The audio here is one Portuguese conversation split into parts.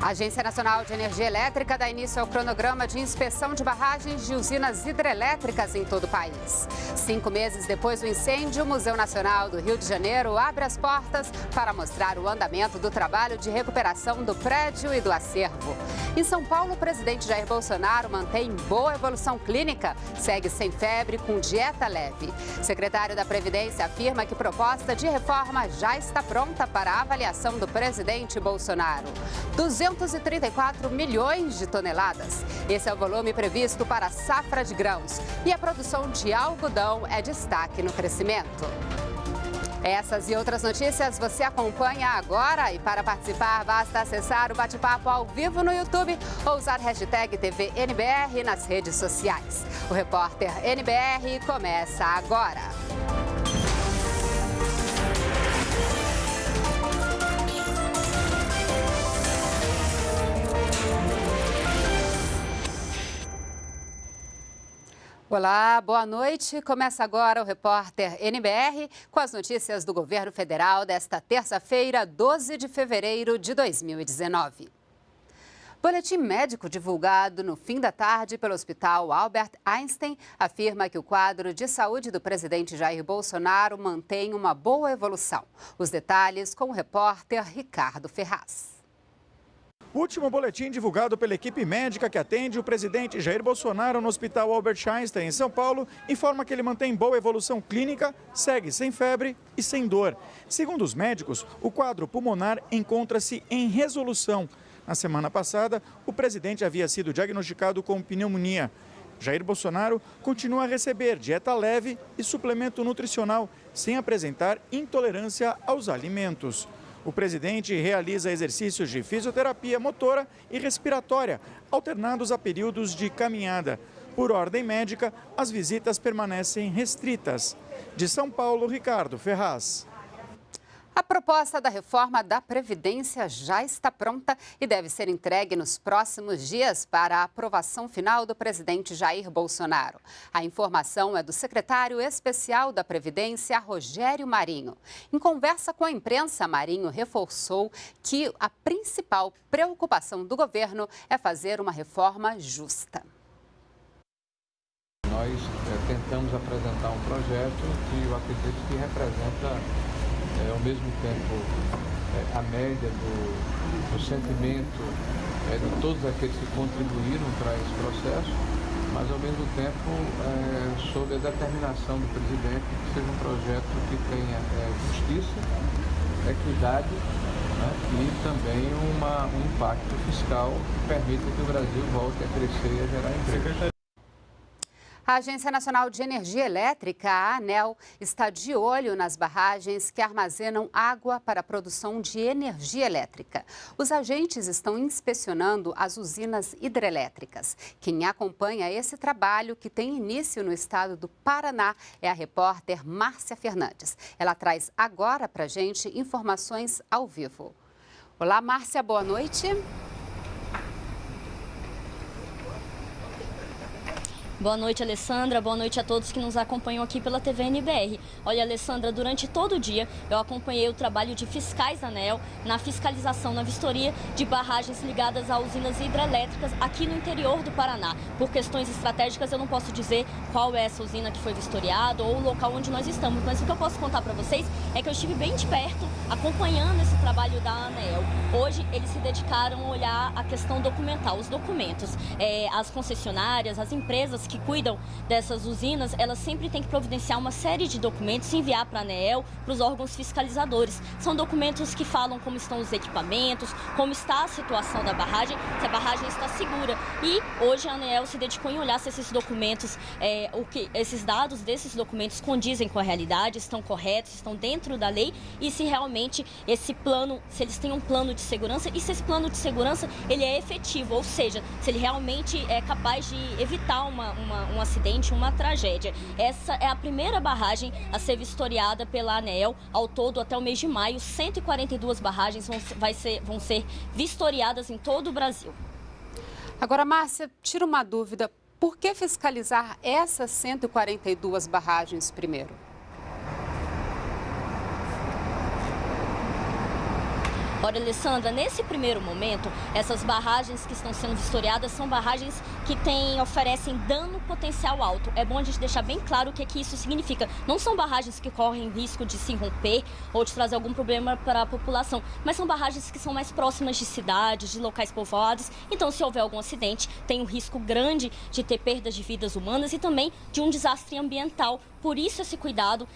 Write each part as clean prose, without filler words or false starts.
A Agência Nacional de Energia Elétrica dá início ao cronograma de inspeção de barragens de usinas hidrelétricas em todo o país. 5 meses depois do incêndio, o Museu Nacional do Rio de Janeiro abre as portas para mostrar o andamento do trabalho de recuperação do prédio e do acervo. Em São Paulo, o presidente Jair Bolsonaro mantém boa evolução clínica, segue sem febre, com dieta leve. O secretário da Previdência afirma que proposta de reforma já está pronta para a avaliação do presidente Bolsonaro. 234 milhões de toneladas. Esse é o volume previsto para a safra de grãos. E a produção de algodão é destaque no crescimento. Essas e outras notícias você acompanha agora. E para participar, basta acessar o bate-papo ao vivo no YouTube ou usar hashtag TVNBR nas redes sociais. O Repórter NBR começa agora. Olá, boa noite. Começa agora o Repórter NBR com as notícias do governo federal desta terça-feira, 12 de fevereiro de 2019. Boletim médico divulgado no fim da tarde pelo Hospital Albert Einstein afirma que o quadro de saúde do presidente Jair Bolsonaro mantém uma boa evolução. Os detalhes com o repórter Ricardo Ferraz. O último boletim divulgado pela equipe médica que atende o presidente Jair Bolsonaro no Hospital Albert Einstein, em São Paulo, informa que ele mantém boa evolução clínica, segue sem febre e sem dor. Segundo os médicos, o quadro pulmonar encontra-se em resolução. Na semana passada, o presidente havia sido diagnosticado com pneumonia. Jair Bolsonaro continua a receber dieta leve e suplemento nutricional, sem apresentar intolerância aos alimentos. O presidente realiza exercícios de fisioterapia motora e respiratória, alternados a períodos de caminhada. Por ordem médica, as visitas permanecem restritas. De São Paulo, Ricardo Ferraz. A proposta da reforma da Previdência já está pronta e deve ser entregue nos próximos dias para a aprovação final do presidente Jair Bolsonaro. A informação é do secretário especial da Previdência, Rogério Marinho. Em conversa com a imprensa, Marinho reforçou que a principal preocupação do governo é fazer uma reforma justa. Nós tentamos apresentar um projeto que eu acredito que representa ao mesmo tempo a média do sentimento de todos aqueles que contribuíram para esse processo, mas ao mesmo tempo sob a determinação do presidente que seja um projeto que tenha justiça, equidade, né, e também um impacto fiscal que permita que o Brasil volte a crescer e a gerar emprego. A Agência Nacional de Energia Elétrica, a ANEEL, está de olho nas barragens que armazenam água para a produção de energia elétrica. Os agentes estão inspecionando as usinas hidrelétricas. Quem acompanha esse trabalho, que tem início no estado do Paraná, é a repórter Márcia Fernandes. Ela traz agora para a gente informações ao vivo. Olá, Márcia, boa noite. Boa noite, Alessandra. Boa noite a todos que nos acompanham aqui pela TV NBR. Olha, Alessandra, durante todo o dia eu acompanhei o trabalho de fiscais da ANEEL na fiscalização, na vistoria de barragens ligadas a usinas hidrelétricas aqui no interior do Paraná. Por questões estratégicas, eu não posso dizer qual é essa usina que foi vistoriada ou o local onde nós estamos, mas o que eu posso contar para vocês é que eu estive bem de perto acompanhando esse trabalho da ANEEL. Hoje, eles se dedicaram a olhar a questão documental, os documentos. As concessionárias, as empresas que cuidam dessas usinas, elas sempre têm que providenciar uma série de documentos e enviar para a ANEEL, para os órgãos fiscalizadores. São documentos que falam como estão os equipamentos, como está a situação da barragem, se a barragem está segura. E hoje a ANEEL se dedicou em olhar se esses documentos, esses dados desses documentos condizem com a realidade, estão corretos, estão dentro da lei e se realmente esse plano, se eles têm um plano de segurança e se esse plano de segurança ele é efetivo, ou seja, se ele realmente é capaz de evitar um acidente, uma tragédia. Essa é a primeira barragem a ser vistoriada pela ANEEL. Ao todo, até o mês de maio, 142 barragens vão ser vistoriadas em todo o Brasil. Agora, Márcia, tira uma dúvida. Por que fiscalizar essas 142 barragens primeiro? Olha, Alessandra, nesse primeiro momento, essas barragens que estão sendo vistoriadas são barragens que oferecem dano potencial alto. É bom a gente deixar bem claro o que isso significa. Não são barragens que correm risco de se romper ou de trazer algum problema para a população, mas são barragens que são mais próximas de cidades, de locais povoados. Então, se houver algum acidente, tem um risco grande de ter perdas de vidas humanas e também de um desastre ambiental. Por isso, esse cuidado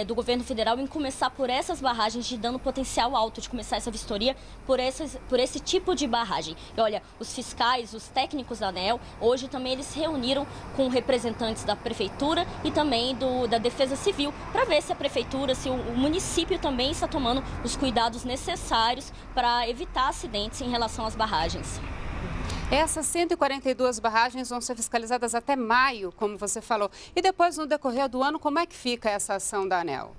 do governo federal em começar por essas barragens de dano potencial alto, de começar essa vistoria por esse tipo de barragem. E olha, os fiscais, os técnicos da ANEEL, hoje também eles se reuniram com representantes da prefeitura e também da Defesa Civil, para ver se a prefeitura, se o município também está tomando os cuidados necessários para evitar acidentes em relação às barragens. Essas 142 barragens vão ser fiscalizadas até maio, como você falou. E depois, no decorrer do ano, como é que fica essa ação da ANEEL?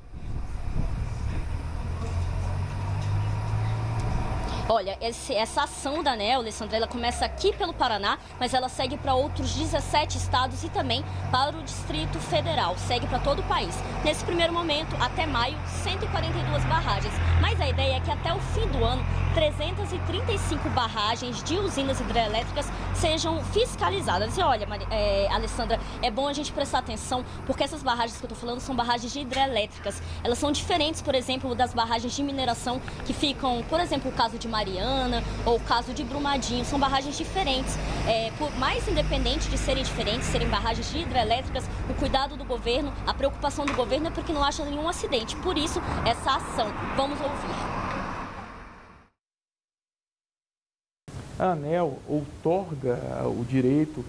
Olha, essa ação da ANEEL, Alessandra, ela começa aqui pelo Paraná, mas ela segue para outros 17 estados e também para o Distrito Federal. Segue para todo o país. Nesse primeiro momento, até maio, 142 barragens. Mas a ideia é que até o fim do ano, 335 barragens de usinas hidrelétricas sejam fiscalizadas. E olha, Alessandra, é bom a gente prestar atenção, porque essas barragens que eu estou falando são barragens hidrelétricas. Elas são diferentes, por exemplo, das barragens de mineração que ficam, por exemplo, o caso de Mariana ou o caso de Brumadinho. São barragens diferentes. Por mais independente de serem diferentes, serem barragens de hidrelétricas, o cuidado do governo, a preocupação do governo é porque não haja nenhum acidente. Por isso, essa ação. Vamos ouvir. A ANEEL outorga o direito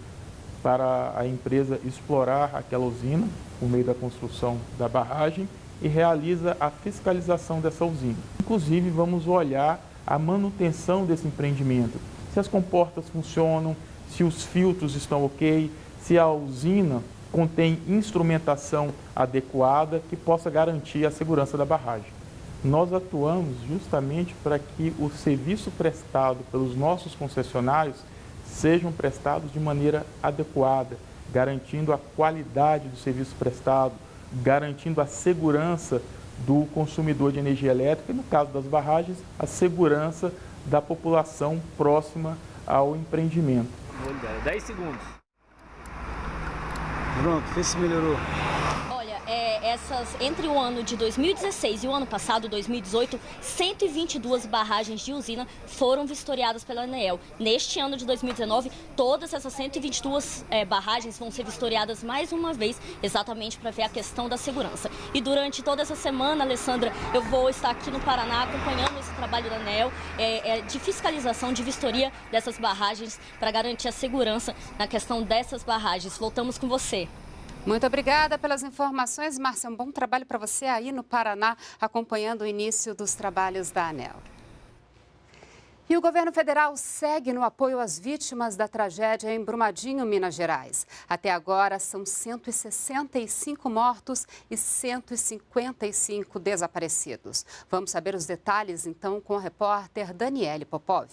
para a empresa explorar aquela usina por meio da construção da barragem e realiza a fiscalização dessa usina. Inclusive, vamos olhar a manutenção desse empreendimento, se as comportas funcionam, se os filtros estão ok, se a usina contém instrumentação adequada que possa garantir a segurança da barragem. Nós atuamos justamente para que o serviço prestado pelos nossos concessionários sejam prestados de maneira adequada, garantindo a qualidade do serviço prestado, garantindo a segurança do consumidor de energia elétrica e, no caso das barragens, a segurança da população próxima ao empreendimento. 10 segundos. Pronto, vê se melhorou. Entre o ano de 2016 e o ano passado, 2018, 122 barragens de usina foram vistoriadas pela ANEEL. Neste ano de 2019, todas essas 122 barragens vão ser vistoriadas mais uma vez, exatamente para ver a questão da segurança. E durante toda essa semana, Alessandra, eu vou estar aqui no Paraná acompanhando esse trabalho da ANEEL de fiscalização, de vistoria dessas barragens para garantir a segurança na questão dessas barragens. Voltamos com você. Muito obrigada pelas informações, Márcia. Um bom trabalho para você aí no Paraná, acompanhando o início dos trabalhos da ANEEL. E o governo federal segue no apoio às vítimas da tragédia em Brumadinho, Minas Gerais. Até agora, são 165 mortos e 155 desaparecidos. Vamos saber os detalhes, então, com a repórter Daniele Popov.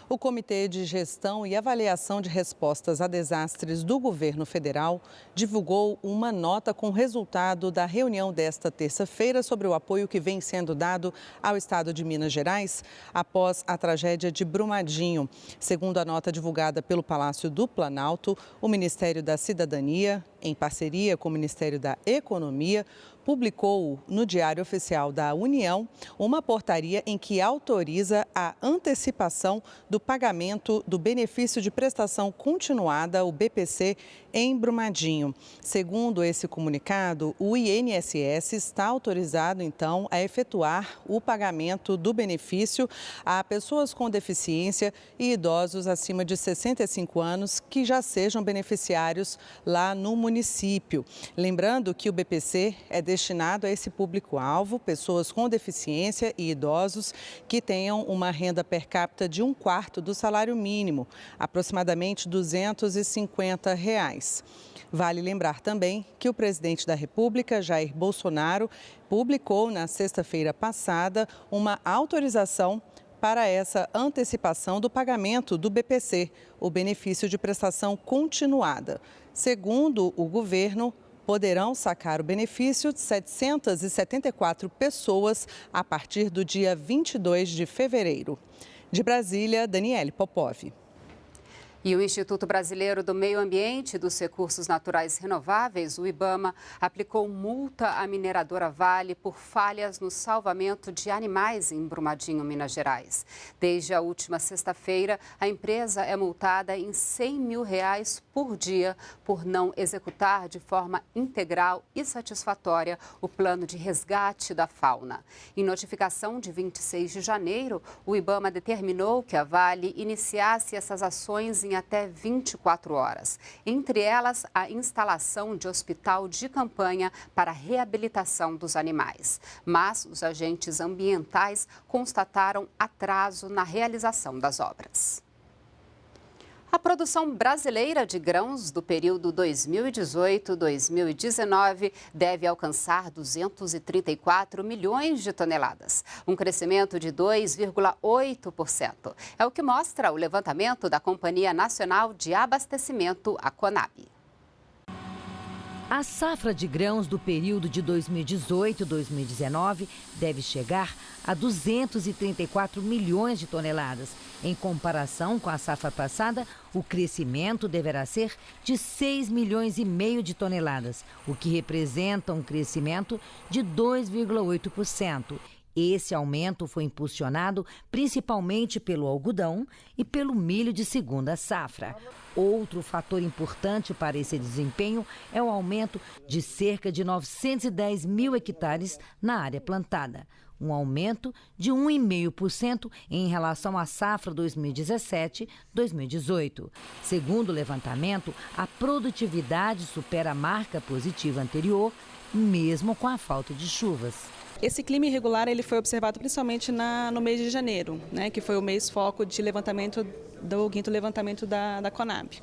O Comitê de Gestão e Avaliação de Respostas a Desastres do Governo Federal divulgou uma nota com o resultado da reunião desta terça-feira sobre o apoio que vem sendo dado ao estado de Minas Gerais após a tragédia de Brumadinho. Segundo a nota divulgada pelo Palácio do Planalto, o Ministério da Cidadania, em parceria com o Ministério da Economia, publicou no Diário Oficial da União uma portaria em que autoriza a antecipação do pagamento do benefício de prestação continuada, o BPC, em Brumadinho. Segundo esse comunicado, o INSS está autorizado, então, a efetuar o pagamento do benefício a pessoas com deficiência e idosos acima de 65 anos que já sejam beneficiários lá no município. Lembrando que o BPC é destinado a esse público-alvo, pessoas com deficiência e idosos que tenham uma renda per capita de 1/4 do salário mínimo, aproximadamente R$ 250. Vale lembrar também que o presidente da República, Jair Bolsonaro, publicou na sexta-feira passada uma autorização para essa antecipação do pagamento do BPC, o benefício de prestação continuada. Segundo o governo, Poderão sacar o benefício de 774 pessoas a partir do dia 22 de fevereiro. De Brasília, Daniele Popov. E o Instituto Brasileiro do Meio Ambiente e dos Recursos Naturais Renováveis, o IBAMA, aplicou multa à mineradora Vale por falhas no salvamento de animais em Brumadinho, Minas Gerais. Desde a última sexta-feira, a empresa é multada em R$100 mil por dia por não executar de forma integral e satisfatória o plano de resgate da fauna. Em notificação de 26 de janeiro, o IBAMA determinou que a Vale iniciasse essas ações em até 24 horas. Entre elas, a instalação de hospital de campanha para a reabilitação dos animais. Mas os agentes ambientais constataram atraso na realização das obras. A produção brasileira de grãos do período 2018-2019 deve alcançar 234 milhões de toneladas, um crescimento de 2,8%. É o que mostra o levantamento da Companhia Nacional de Abastecimento, a CONAB. A safra de grãos do período de 2018-2019 deve chegar a 234 milhões de toneladas. Em comparação com a safra passada, o crescimento deverá ser de 6,5 milhões de toneladas, o que representa um crescimento de 2,8%. Esse aumento foi impulsionado principalmente pelo algodão e pelo milho de segunda safra. Outro fator importante para esse desempenho é o aumento de cerca de 910 mil hectares na área plantada, um aumento de 1,5% em relação à safra 2017-2018. Segundo o levantamento, a produtividade supera a marca positiva anterior, mesmo com a falta de chuvas. Esse clima irregular ele foi observado principalmente no mês de janeiro, né, que foi o mês foco de levantamento do 5º levantamento da CONAB.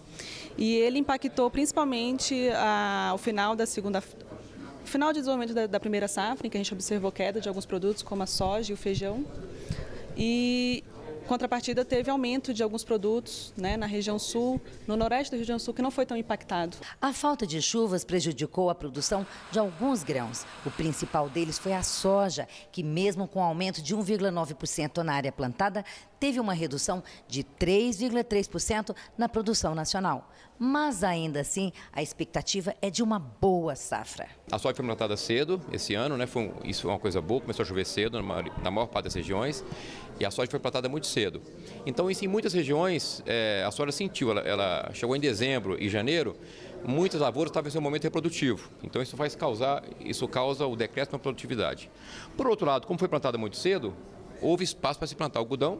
E ele impactou principalmente o final de desenvolvimento da primeira safra, em que a gente observou queda de alguns produtos, como a soja e o feijão. E, contrapartida, teve aumento de alguns produtos, né, na região sul, no noroeste da região sul, que não foi tão impactado. A falta de chuvas prejudicou a produção de alguns grãos. O principal deles foi a soja, que mesmo com aumento de 1,9% na área plantada, teve uma redução de 3,3% na produção nacional. Mas ainda assim, a expectativa é de uma boa safra. A soja foi plantada cedo esse ano, né? Isso foi uma coisa boa, começou a chover cedo na maior parte das regiões, e a soja foi plantada muito cedo. Então, isso, em muitas regiões, a soja sentiu, ela chegou em dezembro e janeiro, muitas lavouras estavam em seu momento reprodutivo. Então, isso causa o decréscimo na produtividade. Por outro lado, como foi plantada muito cedo, houve espaço para se plantar algodão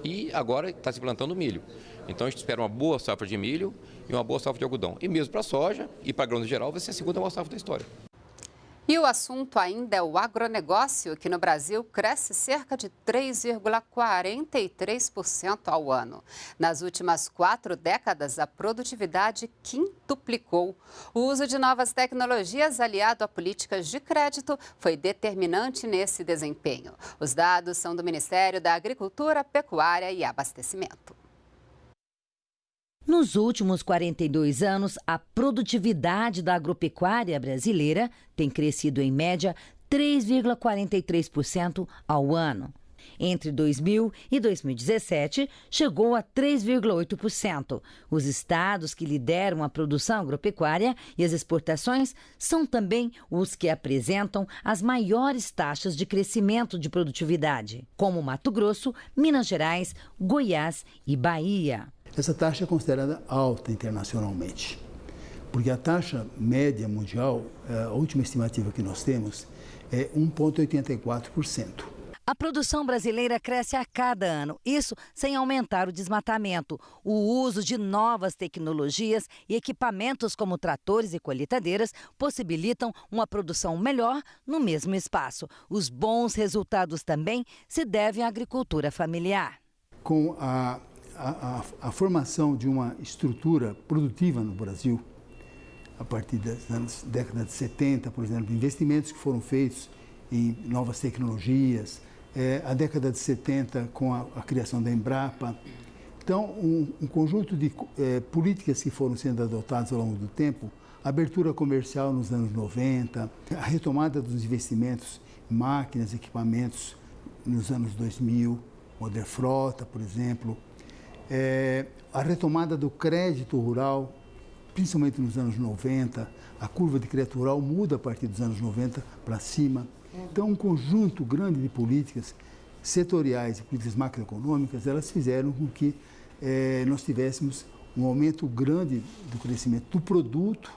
e agora está se plantando milho. Então, a gente espera uma boa safra de milho e uma boa safra de algodão. E mesmo para a soja e para grãos em geral, vai ser a segunda maior safra da história. E o assunto ainda é o agronegócio, que no Brasil cresce cerca de 3,43% ao ano. Nas últimas 4 décadas, a produtividade quintuplicou. O uso de novas tecnologias aliado a políticas de crédito foi determinante nesse desempenho. Os dados são do Ministério da Agricultura, Pecuária e Abastecimento. Nos últimos 42 anos, a produtividade da agropecuária brasileira tem crescido em média 3,43% ao ano. Entre 2000 e 2017, chegou a 3,8%. Os estados que lideram a produção agropecuária e as exportações são também os que apresentam as maiores taxas de crescimento de produtividade, como Mato Grosso, Minas Gerais, Goiás e Bahia. Essa taxa é considerada alta internacionalmente, porque a taxa média mundial, a última estimativa que nós temos, é 1,84%. A produção brasileira cresce a cada ano, isso sem aumentar o desmatamento. O uso de novas tecnologias e equipamentos como tratores e colheitadeiras possibilitam uma produção melhor no mesmo espaço. Os bons resultados também se devem à agricultura familiar. Com a formação de uma estrutura produtiva no Brasil, a partir das décadas de 70, por exemplo, investimentos que foram feitos em novas tecnologias, a década de 70 com a criação da Embrapa. Então, um conjunto de políticas que foram sendo adotadas ao longo do tempo a abertura comercial nos anos 90, a retomada dos investimentos em máquinas, equipamentos nos anos 2000, Moder Frota, por exemplo, a retomada do crédito rural, principalmente nos anos 90, a curva de crédito rural muda a partir dos anos 90 para cima. Então, um conjunto grande de políticas setoriais e políticas macroeconômicas, elas fizeram com que nós tivéssemos um aumento grande do crescimento do produto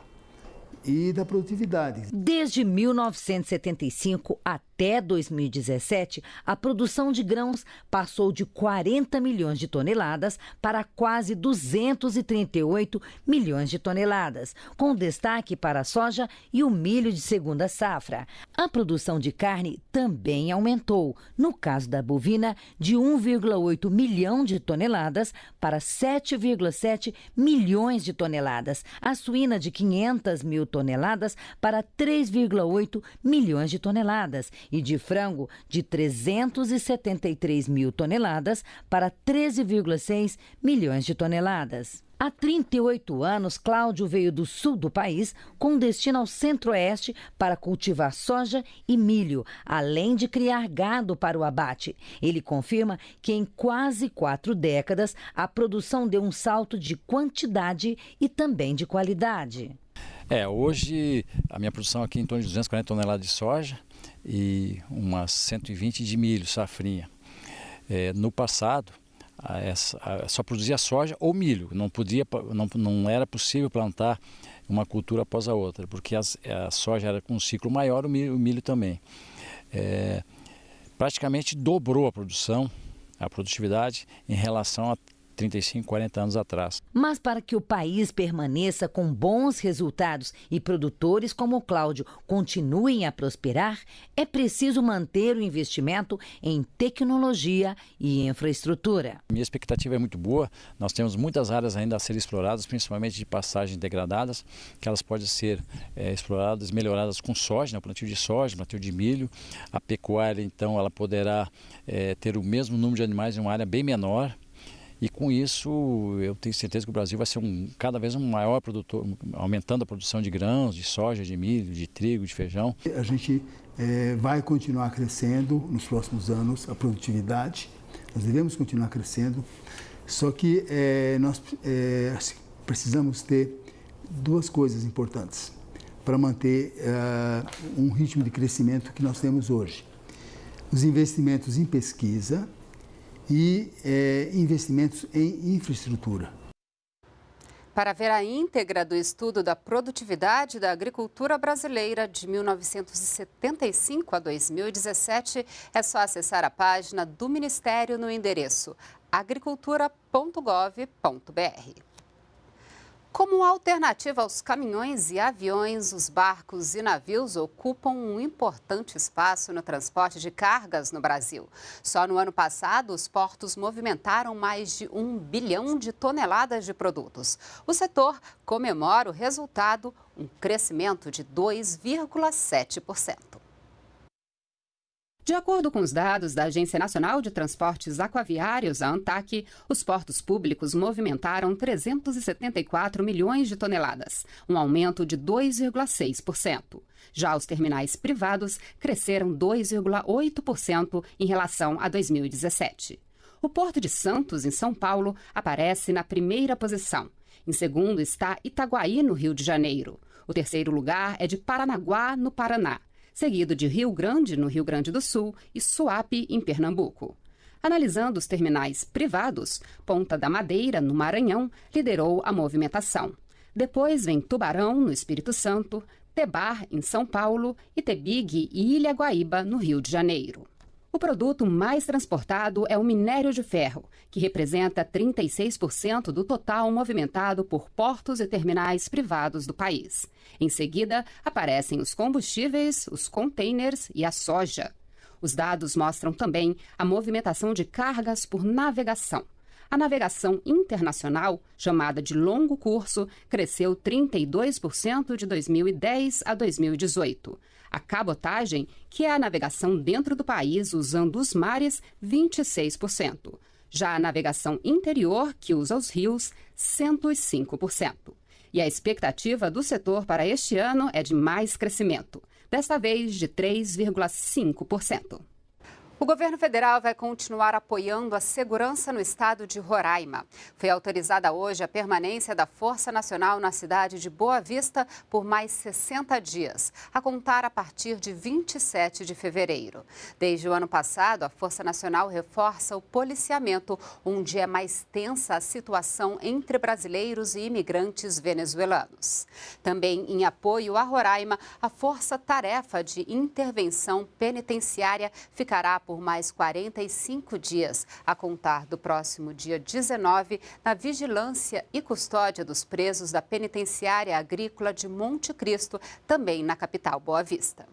e da produtividade. Desde 1975 até 2017, a produção de grãos passou de 40 milhões de toneladas para quase 238 milhões de toneladas, com destaque para a soja e o milho de segunda safra. A produção de carne também aumentou, no caso da bovina, de 1,8 milhão de toneladas para 7,7 milhões de toneladas, a suína de 500 mil toneladas para 3,8 milhões de toneladas e de frango de 373 mil toneladas para 13,6 milhões de toneladas. Há 38 anos, Cláudio veio do sul do país com destino ao centro-oeste para cultivar soja e milho, além de criar gado para o abate. Ele confirma que em quase 4 décadas a produção deu um salto de quantidade e também de qualidade. Hoje a minha produção aqui é em torno de 240 toneladas de soja e umas 120 de milho, safrinha. No passado, só produzia soja ou milho, não era possível plantar uma cultura após a outra, porque a soja era com um ciclo maior, o milho também. Praticamente dobrou a produtividade em relação a 35, 40 anos atrás. Mas para que o país permaneça com bons resultados e produtores como o Cláudio continuem a prosperar, é preciso manter o investimento em tecnologia e infraestrutura. Minha expectativa é muito boa. Nós temos muitas áreas ainda a serem exploradas, principalmente de pastagens degradadas, que elas podem ser exploradas, melhoradas com soja, plantio de soja, plantio de milho. A pecuária, então, ela poderá ter o mesmo número de animais em uma área bem menor. E com isso, eu tenho certeza que o Brasil vai ser cada vez um maior produtor, aumentando a produção de grãos, de soja, de milho, de trigo, de feijão. A gente vai continuar crescendo nos próximos anos, a produtividade. Nós devemos continuar crescendo, só que nós precisamos ter 2 coisas importantes para manter um ritmo de crescimento que nós temos hoje. Os investimentos em pesquisa e investimentos em infraestrutura. Para ver a íntegra do estudo da produtividade da agricultura brasileira de 1975 a 2017, é só acessar a página do Ministério no endereço agricultura.gov.br. Como alternativa aos caminhões e aviões, os barcos e navios ocupam um importante espaço no transporte de cargas no Brasil. Só no ano passado, os portos movimentaram mais de 1 bilhão de toneladas de produtos. O setor comemora o resultado, um crescimento de 2,7%. De acordo com os dados da Agência Nacional de Transportes Aquaviários, a ANTAQ, os portos públicos movimentaram 374 milhões de toneladas, um aumento de 2,6%. Já os terminais privados cresceram 2,8% em relação a 2017. O Porto de Santos, em São Paulo, aparece na primeira posição. Em segundo está Itaguaí, no Rio de Janeiro. O terceiro lugar é de Paranaguá, no Paraná, seguido de Rio Grande, no Rio Grande do Sul, e Suape, em Pernambuco. Analisando os terminais privados, Ponta da Madeira, no Maranhão, liderou a movimentação. Depois vem Tubarão, no Espírito Santo, Tebar, em São Paulo, e Tebig e Ilha Guaíba, no Rio de Janeiro. O produto mais transportado é o minério de ferro, que representa 36% do total movimentado por portos e terminais privados do país. Em seguida, aparecem os combustíveis, os containers e a soja. Os dados mostram também a movimentação de cargas por navegação. A navegação internacional, chamada de longo curso, cresceu 32% de 2010 a 2018. A cabotagem, que é a navegação dentro do país usando os mares, 26%. Já a navegação interior, que usa os rios, 105%. E a expectativa do setor para este ano é de mais crescimento, desta vez de 3,5%. O governo federal vai continuar apoiando a segurança no estado de Roraima. Foi autorizada hoje a permanência da Força Nacional na cidade de Boa Vista por mais 60 dias, a contar a partir de 27 de fevereiro. Desde o ano passado, a Força Nacional reforça o policiamento, onde é mais tensa a situação entre brasileiros e imigrantes venezuelanos. Também em apoio a Roraima, a Força Tarefa de Intervenção Penitenciária ficará por mais 45 dias, a contar do próximo dia 19, na vigilância e custódia dos presos da Penitenciária Agrícola de Monte Cristo, também na capital Boa Vista.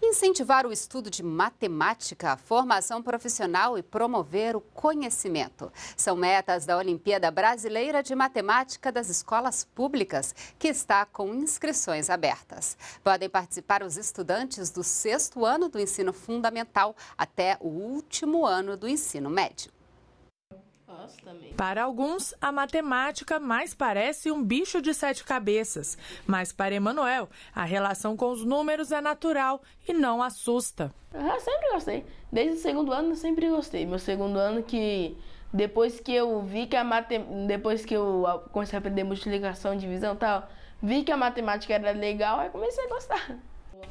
Incentivar o estudo de matemática, a formação profissional e promover o conhecimento. São metas da Olimpíada Brasileira de Matemática das Escolas Públicas, que está com inscrições abertas. Podem participar os estudantes do 6º ano do ensino fundamental até o último ano do ensino médio. Para alguns, a matemática mais parece um bicho de 7 cabeças. Mas para Emanuel, a relação com os números é natural e não assusta. Eu sempre gostei. Desde o 2º ano eu sempre gostei. Meu 2º ano que depois que eu vi que depois que eu comecei a aprender multiplicação, divisão e tal, vi que a matemática era legal, aí comecei a gostar.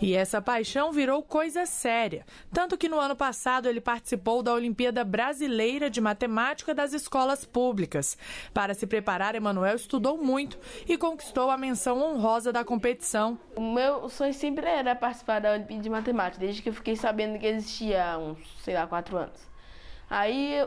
E essa paixão virou coisa séria. Tanto que no ano passado ele participou da Olimpíada Brasileira de Matemática das Escolas Públicas. Para se preparar, Emanuel estudou muito e conquistou a menção honrosa da competição. O meu sonho sempre era participar da Olimpíada de Matemática, desde que eu fiquei sabendo que existia há uns, 4 anos. Aí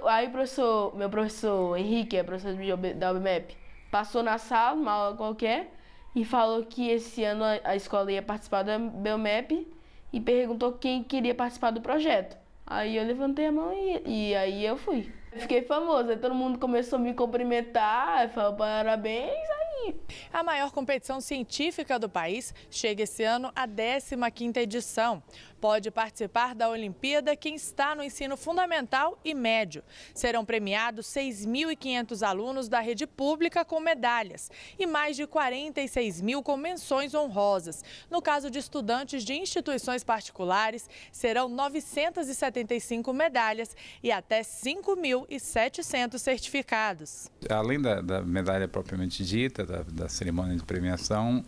meu professor Henrique, é professor da UBMEP, passou na sala, uma aula qualquer, e falou que esse ano a escola ia participar da BioMap e perguntou quem queria participar do projeto. Aí eu levantei a mão e aí eu fui. Fiquei famoso, aí todo mundo começou a me cumprimentar, falou parabéns, aí. A maior competição científica do país chega esse ano à 15ª edição. Pode participar da Olimpíada quem está no ensino fundamental e médio. Serão premiados 6.500 alunos da rede pública com medalhas e mais de 46 mil com menções honrosas. No caso de estudantes de instituições particulares, serão 975 medalhas e até 5.700 certificados. Além da medalha propriamente dita, da cerimônia de premiação,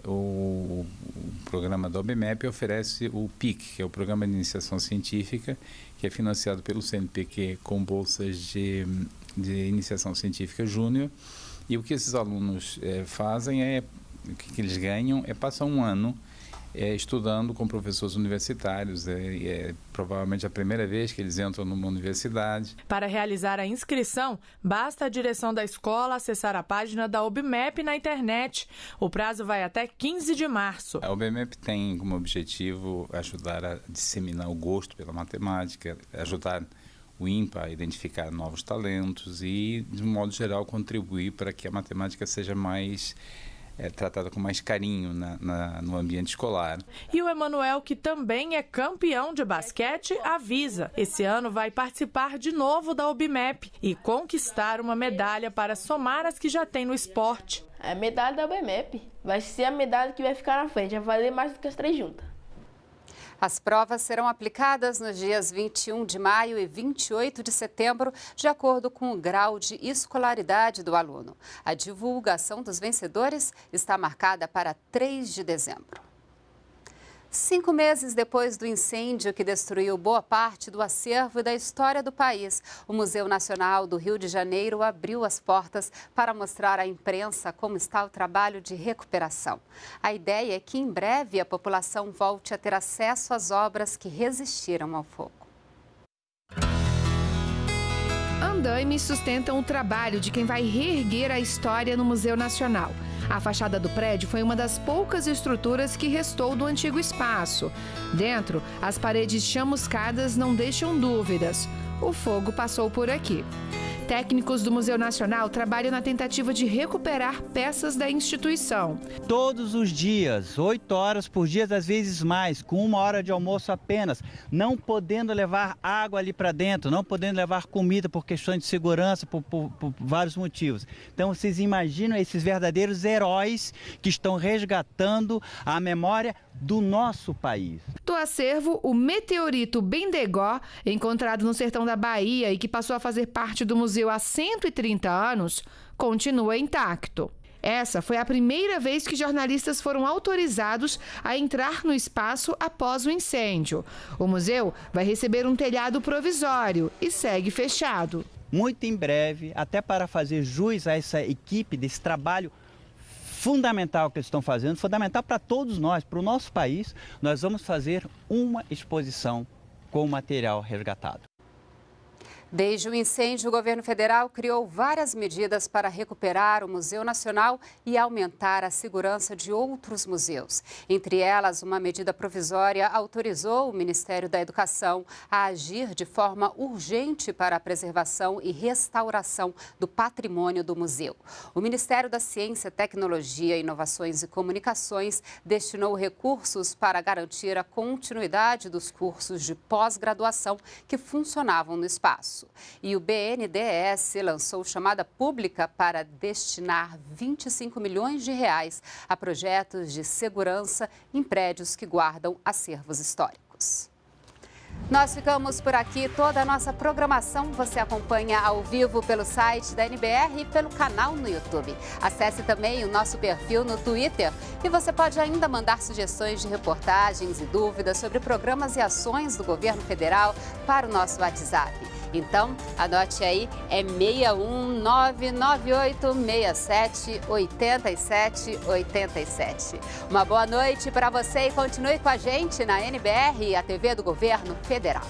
o programa da OBMEP oferece o PIC, que é o Programa de Iniciação Científica, que é financiado pelo CNPq com bolsas de iniciação científica júnior. E o que esses alunos fazem o que eles ganham passar um ano estudando com professores universitários. É provavelmente a primeira vez que eles entram numa universidade. Para realizar a inscrição, basta a direção da escola acessar a página da OBMEP na internet. O prazo vai até 15 de março. A OBMEP tem como objetivo ajudar a disseminar o gosto pela matemática, ajudar o INPA a identificar novos talentos e, de um modo geral, contribuir para que a matemática seja mais tratada com mais carinho no ambiente escolar. E o Emanuel, que também é campeão de basquete, avisa. Esse ano vai participar de novo da OBMEP e conquistar uma medalha para somar as que já tem no esporte. A medalha da OBMEP vai ser a medalha que vai ficar na frente, vai valer mais do que as 3 juntas. As provas serão aplicadas nos dias 21 de maio e 28 de setembro, de acordo com o grau de escolaridade do aluno. A divulgação dos vencedores está marcada para 3 de dezembro. 5 meses depois do incêndio que destruiu boa parte do acervo e da história do país, o Museu Nacional do Rio de Janeiro abriu as portas para mostrar à imprensa como está o trabalho de recuperação. A ideia é que em breve a população volte a ter acesso às obras que resistiram ao fogo. Andaimes sustentam o trabalho de quem vai reerguer a história no Museu Nacional. A fachada do prédio foi uma das poucas estruturas que restou do antigo espaço. Dentro, as paredes chamuscadas não deixam dúvidas. O fogo passou por aqui. Técnicos do Museu Nacional trabalham na tentativa de recuperar peças da instituição. Todos os dias, 8 horas por dia, às vezes mais, com 1 hora de almoço apenas, não podendo levar água ali para dentro, não podendo levar comida por questões de segurança, por vários motivos. Então vocês imaginam esses verdadeiros heróis que estão resgatando a memória do nosso país. Do acervo, o meteorito Bendegó, encontrado no sertão da Bahia e que passou a fazer parte do museu há 130 anos, continua intacto. Essa foi a primeira vez que jornalistas foram autorizados a entrar no espaço após o incêndio. O museu vai receber um telhado provisório e segue fechado. Muito em breve, até para fazer jus a essa equipe, desse trabalho fundamental que eles estão fazendo, fundamental para todos nós, para o nosso país, nós vamos fazer uma exposição com o material resgatado. Desde o incêndio, o governo federal criou várias medidas para recuperar o Museu Nacional e aumentar a segurança de outros museus. Entre elas, uma medida provisória autorizou o Ministério da Educação a agir de forma urgente para a preservação e restauração do patrimônio do museu. O Ministério da Ciência, Tecnologia, Inovações e Comunicações destinou recursos para garantir a continuidade dos cursos de pós-graduação que funcionavam no espaço. E o BNDES lançou chamada pública para destinar 25 milhões de reais a projetos de segurança em prédios que guardam acervos históricos. Nós ficamos por aqui. Toda a nossa programação você acompanha ao vivo pelo site da NBR e pelo canal no YouTube. Acesse também o nosso perfil no Twitter e você pode ainda mandar sugestões de reportagens e dúvidas sobre programas e ações do governo federal para o nosso WhatsApp. Então, anote aí, é 61998678787. Uma boa noite para você e continue com a gente na NBR, a TV do Governo Federal.